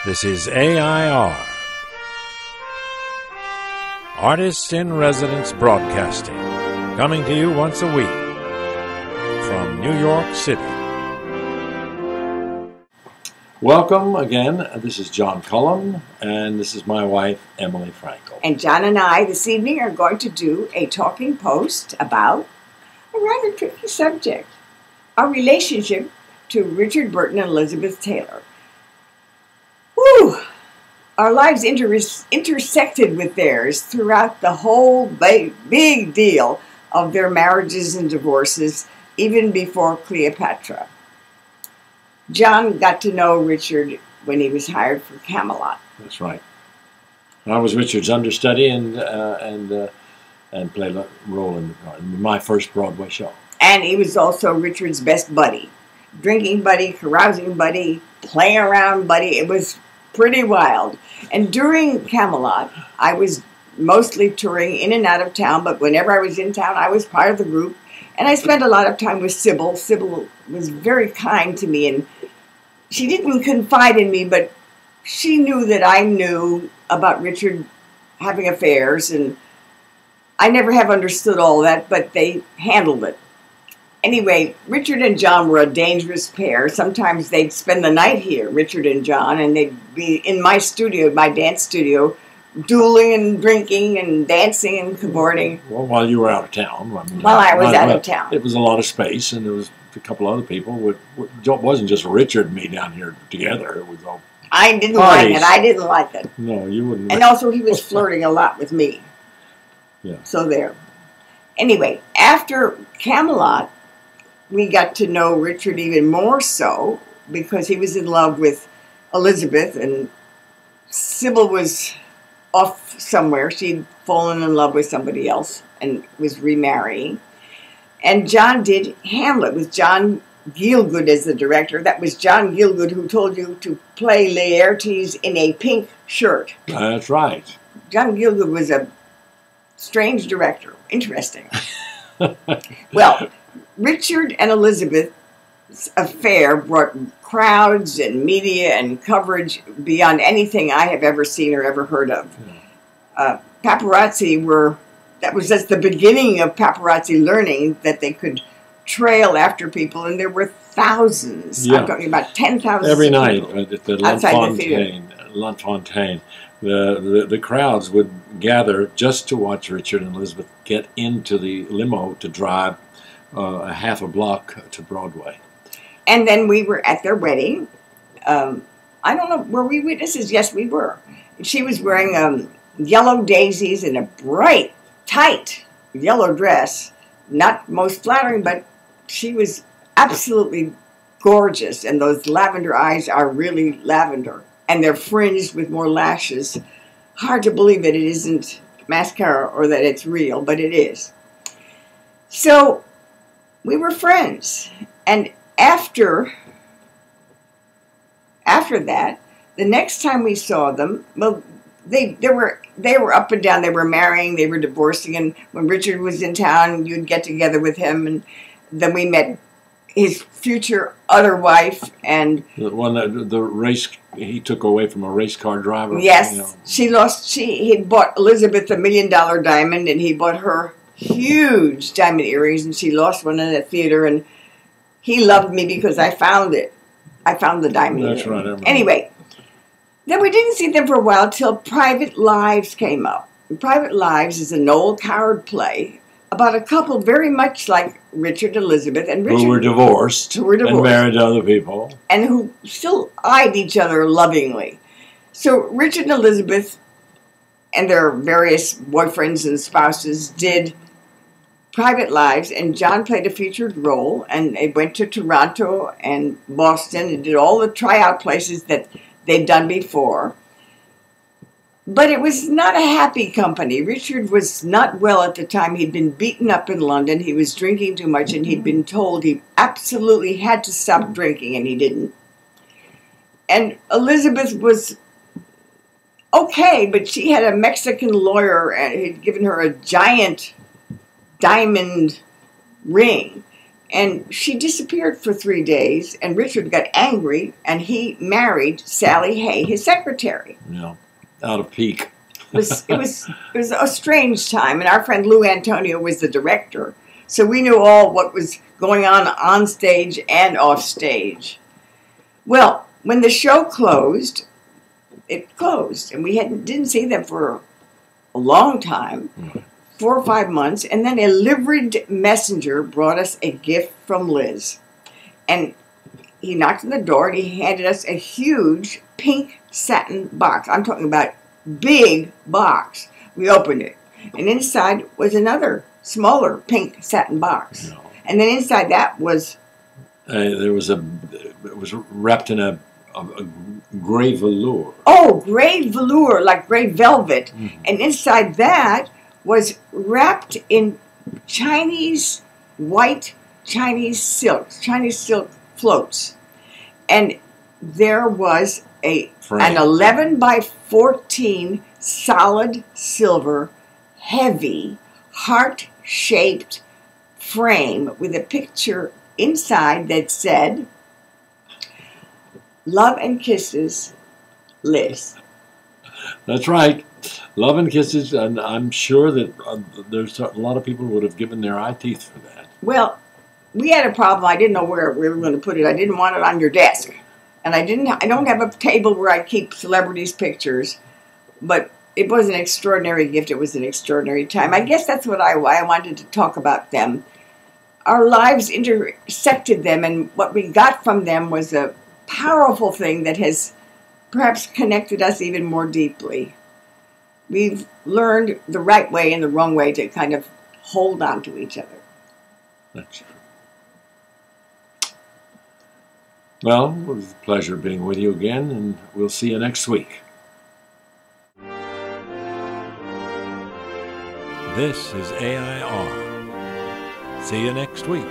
This is AI.R. Artists in Residence Broadcasting, coming to you once a week from New York City. Welcome again. This is John Cullum, and this is my wife, Emily Frankel. And John and I this evening are going to do a talking post about a rather tricky subject, our relationship to Richard Burton and Elizabeth Taylor. Whew! Our lives intersected with theirs throughout the whole big deal of their marriages and divorces, even before Cleopatra. John got to know Richard when he was hired for Camelot. That's right. I was Richard's understudy and played a role in my first Broadway show. And he was also Richard's best buddy. Drinking buddy, carousing buddy, playing around buddy. It was pretty wild. And during Camelot, I was mostly touring in and out of town, but whenever I was in town, I was part of the group. And I spent a lot of time with Sybil. Sybil was very kind to me, and she didn't confide in me, but she knew that I knew about Richard having affairs, and I never have understood all that, but they handled it. Anyway, Richard and John were a dangerous pair. Sometimes they'd spend the night here, Richard and John, and they'd be in my studio, my dance studio, dueling and drinking and dancing and cavorting. Well, while you were out of town. While I was out of town. It was a lot of space, and there was a couple other people. It wasn't just Richard and me down here together. It was all I didn't parties. like it. I didn't like it. No, you wouldn't. And also he was flirting a lot with me. Yeah. So there. Anyway, after Camelot, we got to know Richard even more so because he was in love with Elizabeth, and Sybil was off somewhere. She'd fallen in love with somebody else and was remarrying. And John did Hamlet with John Gielgud as the director. That was John Gielgud who told you to play Laertes in a pink shirt. That's right. John Gielgud was a strange director. Interesting. Well, Richard and Elizabeth's affair brought crowds and media and coverage beyond anything I have ever seen or ever heard of. Paparazzi that was just the beginning of paparazzi learning that they could trail after people, and there were thousands. Yeah. I'm talking about 10,000 every night at the L'Enfontaine. The crowds would gather just to watch Richard and Elizabeth get into the limo to drive a half a block to Broadway. And then we were at their wedding. I don't know, were we witnesses? Yes, we were. She was wearing yellow daisies and a bright, tight yellow dress. Not most flattering, but she was absolutely gorgeous. And those lavender eyes are really lavender. And they're fringed with more lashes. Hard to believe that it isn't mascara or that it's real, but it is. So we were friends. And after that, the next time we saw them, well, they were up and down. They were marrying, they were divorcing, and when Richard was in town, you'd get together with him, and then we met his future other wife, and the one that the race he took away from a race car driver. Yes, you know. he bought Elizabeth $1 million diamond, and he bought her huge diamond earrings, and she lost one in the theater, and he loved me because I found it. I found the diamond earring. That's right. Anyway, then we didn't see them for a while till Private Lives came up. Private Lives is a Noel Coward play about a couple very much like Richard and Elizabeth, and Richard who were divorced and married to other people, and who still eyed each other lovingly. So Richard and Elizabeth and their various boyfriends and spouses did Private Lives, and John played a featured role, and they went to Toronto and Boston and did all the tryout places that they'd done before. But it was not a happy company. Richard was not well at the time. He'd been beaten up in London. He was drinking too much, and he'd been told he absolutely had to stop drinking, and he didn't. And Elizabeth was okay, but she had a Mexican lawyer, and he'd given her a giant diamond ring, And she disappeared for 3 days, and Richard got angry, and he married Sally Hay, his secretary. Yeah, out of pique. It was a strange time, and our friend Lou Antonio was the director, so we knew all what was going on stage and off stage. Well, when the show closed, it closed, and we didn't see them for a long time. 4 or 5 months, and then a liveried messenger brought us a gift from Liz. And he knocked on the door and he handed us a huge pink satin box. I'm talking about big box. We opened it, and inside was another smaller pink satin box. No. And then inside that was it was wrapped in a gray velour. Oh, gray velour, like gray velvet. Mm-hmm. And inside that was wrapped in white Chinese silk floats. And there was an 11 by 14 solid silver, heavy, heart-shaped frame with a picture inside that said, "Love and kisses, Liz." That's right. Love and kisses, and I'm sure that there's a lot of people would have given their eye teeth for that. Well, we had a problem. I didn't know where we were going to put it. I didn't want it on your desk, and I don't have a table where I keep celebrities' pictures. But it was an extraordinary gift. It was an extraordinary time. I guess that's why I wanted to talk about them. Our lives intersected them, and what we got from them was a powerful thing that has perhaps connected us even more deeply. We've learned the right way and the wrong way to kind of hold on to each other. That's true. Well, it was a pleasure being with you again, and we'll see you next week. This is AI.R. See you next week.